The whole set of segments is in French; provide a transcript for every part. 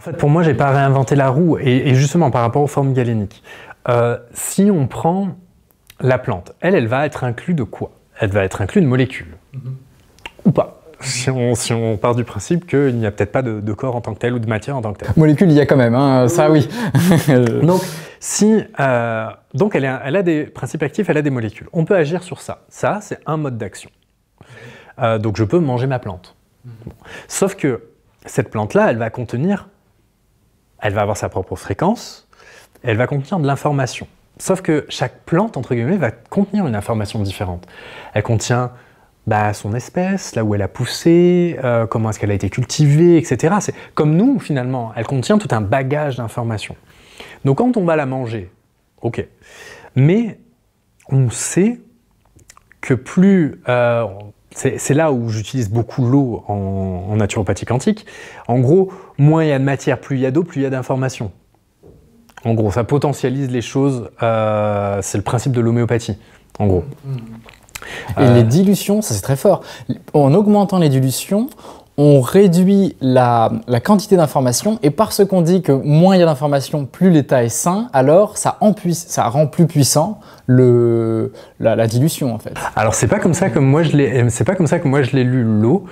En fait, pour moi, j'ai pas réinventé la roue, et justement par rapport aux formes galéniques. Si on prend la plante, elle va être inclue de quoi? Elle va être inclue de molécules. Ou pas. Si on part du principe qu'il n'y a peut-être pas de corps en tant que tel ou de matière en tant que telle. Molécules, il y a quand même, hein, ça oui. Donc, elle a des principes actifs, elle a des molécules. On peut agir sur ça. Ça, c'est un mode d'action. Donc je peux manger ma plante. Bon. Sauf que cette plante-là, elle va avoir sa propre fréquence, elle va contenir de l'information. Sauf que chaque plante, entre guillemets, va contenir une information différente. Elle contient son espèce, là où elle a poussé, comment est-ce qu'elle a été cultivée, etc. C'est comme nous, finalement, elle contient tout un bagage d'informations. Donc quand on va la manger, ok. Mais on sait que plus... c'est là où j'utilise beaucoup l'eau en naturopathie quantique. En gros, moins il y a de matière, plus il y a d'eau, plus il y a d'informations. En gros, ça potentialise les choses. C'est le principe de l'homéopathie, en gros. Et les dilutions, ça c'est très fort. En augmentant les dilutions, on réduit la quantité d'informations, et parce qu'on dit que moins il y a d'informations, plus l'état est sain, alors ça rend plus puissant la dilution en fait. Alors c'est pas comme ça que moi je l'ai lu l'eau.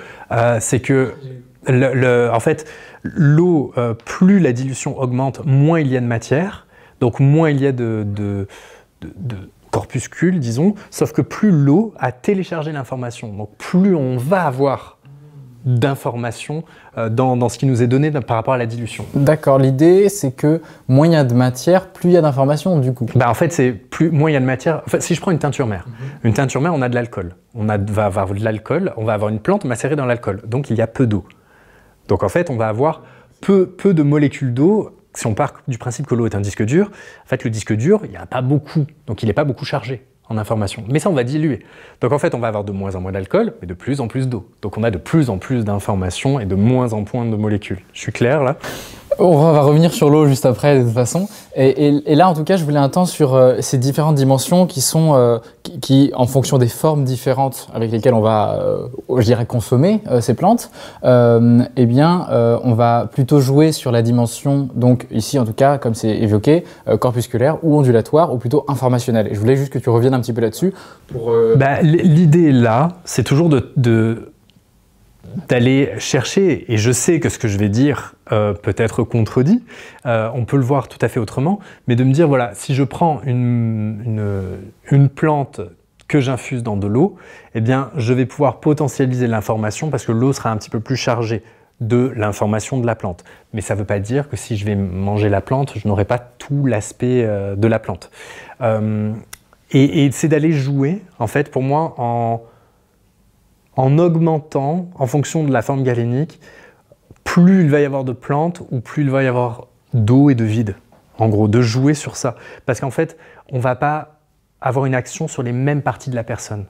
C'est que en fait l'eau, plus la dilution augmente, moins il y a de matière, donc moins il y a de corpuscules, disons, sauf que plus l'eau a téléchargé l'information, donc plus on va avoir d'informations dans ce qui nous est donné par rapport à la dilution. D'accord, l'idée c'est que moins il y a de matière, plus il y a d'informations du coup. En fait, c'est moins il y a de matière. Enfin, si je prends une teinture mère, une teinture mère, on a de l'alcool. Va avoir de l'alcool, on va avoir une plante macérée dans l'alcool, donc il y a peu d'eau. Donc en fait, on va avoir peu de molécules d'eau. Si on part du principe que l'eau est un disque dur, en fait le disque dur, il n'y en a pas beaucoup, donc il n'est pas beaucoup chargé en information. Mais ça, on va diluer. Donc en fait, on va avoir de moins en moins d'alcool, mais de plus en plus d'eau. Donc on a de plus en plus d'informations et de moins en moins de molécules. Je suis clair là? On va revenir sur l'eau juste après de toute façon. Et là, en tout cas, je voulais un temps sur ces différentes dimensions qui sont, qui, en fonction des formes différentes avec lesquelles on va, je dirais, consommer ces plantes, on va plutôt jouer sur la dimension, donc ici en tout cas, comme c'est évoqué, corpusculaire ou ondulatoire ou plutôt informationnelle. Et je voulais juste que tu reviennes un petit peu là-dessus. L'idée là, c'est toujours d'aller chercher, et je sais que ce que je vais dire peut être contredit, on peut le voir tout à fait autrement, mais de me dire, voilà, si je prends une plante que j'infuse dans de l'eau, eh bien, je vais pouvoir potentialiser l'information parce que l'eau sera un petit peu plus chargée de l'information de la plante. Mais ça ne veut pas dire que si je vais manger la plante, je n'aurai pas tout l'aspect de la plante. Et c'est d'aller jouer, en fait, pour moi, en augmentant, en fonction de la forme galénique, plus il va y avoir de plantes ou plus il va y avoir d'eau et de vide. En gros, de jouer sur ça. Parce qu'en fait, on ne va pas avoir une action sur les mêmes parties de la personne.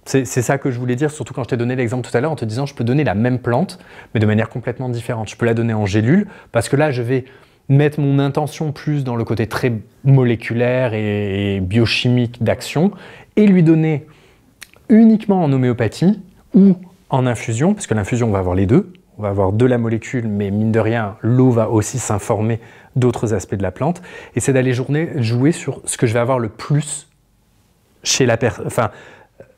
C'est ça que je voulais dire, surtout quand je t'ai donné l'exemple tout à l'heure en te disant je peux donner la même plante, mais de manière complètement différente. Je peux la donner en gélule, parce que là, je vais mettre mon intention plus dans le côté très moléculaire et biochimique d'action, et lui donner uniquement en homéopathie, ou en infusion, parce que l'infusion, on va avoir les deux. On va avoir de la molécule, mais mine de rien, l'eau va aussi s'informer d'autres aspects de la plante. Et c'est d'aller jouer sur ce que je vais avoir le plus chez la personne, enfin,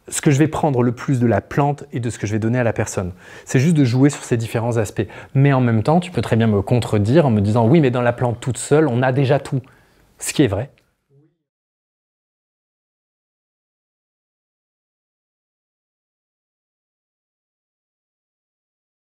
ce que je vais prendre le plus de la plante et de ce que je vais donner à la personne. C'est juste de jouer sur ces différents aspects. Mais en même temps, tu peux très bien me contredire en me disant « oui, mais dans la plante toute seule, on a déjà tout ». Ce qui est vrai.